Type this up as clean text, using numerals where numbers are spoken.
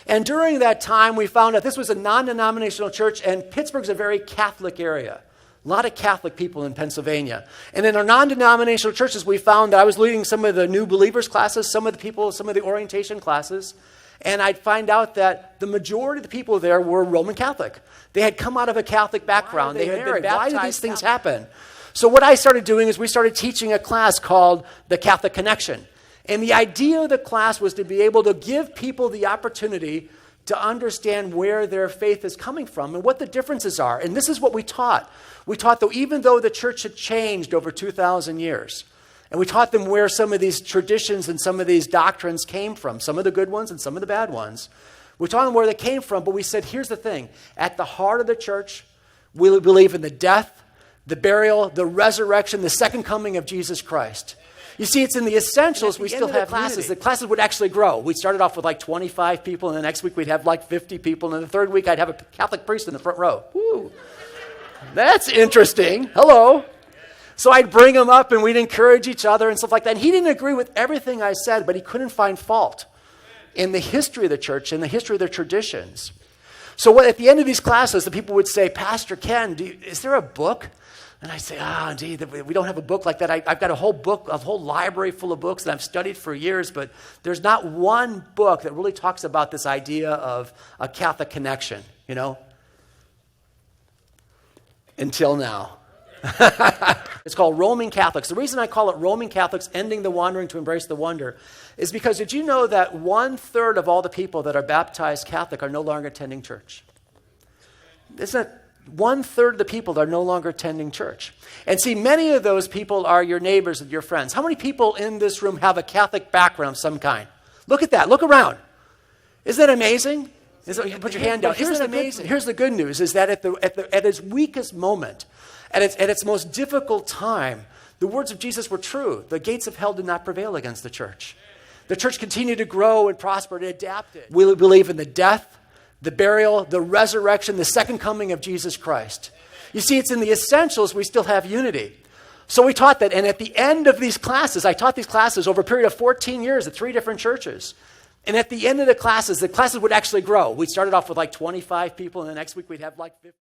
And during that time, we found out this was a non-denominational church, and Pittsburgh's a very Catholic area. A lot of Catholic people in Pennsylvania. And in our non-denominational churches, we found that I was leading some of the new believers classes, some of the orientation classes, and I'd find out that the majority of the people there were Roman Catholic. They had come out of a Catholic background. They had been baptized. Why did these things happen? So what I started doing is we started teaching a class called the Catholic Connection. And the idea of the class was to be able to give people the opportunity to understand where their faith is coming from and what the differences are. And this is what we taught. We taught that even though the church had changed over 2,000 years, and we taught them where some of these traditions and some of these doctrines came from, some of the good ones and some of the bad ones. We taught them where they came from, but we said, here's the thing. At the heart of the church, we believe in the death, the burial, the resurrection, the second coming of Jesus Christ. You see, it's in the essentials we still have classes. The classes would actually grow. We started off with like 25 people, and the next week we'd have like 50 people, and the third week I'd have a Catholic priest in the front row. Woo. That's interesting. Hello. So I'd bring him up, and we'd encourage each other and stuff like that. And he didn't agree with everything I said, but he couldn't find fault in the history of the church and the history of their traditions. So at the end of these classes, the people would say, Pastor Ken, is there a book? And I say, indeed, we don't have a book like that. I've got a whole library full of books that I've studied for years, but there's not one book that really talks about this idea of a Catholic connection, until now. It's called Roaming Catholics. The reason I call it Roaming Catholics, ending the wandering to embrace the wonder, is because did you know that 1/3 of all the people that are baptized Catholic are no longer attending church? Isn't it? 1/3 of the people that are no longer attending church. And see, many of those people are your neighbors and your friends. How many people in this room have a Catholic background of some kind? Look at that. Look around. Isn't that amazing? Put your hand down. Here's the good news, is that at its weakest moment, at its most difficult time, the words of Jesus were true. The gates of hell did not prevail against the church. The church continued to grow and prosper and adapted. We believe in the death, the burial, the resurrection, the second coming of Jesus Christ. You see, it's in the essentials we still have unity. So we taught that, and at the end of these classes, I taught these classes over a period of 14 years at 3 different churches. And at the end of the classes would actually grow. We started off with like 25 people, and the next week we'd have like 50.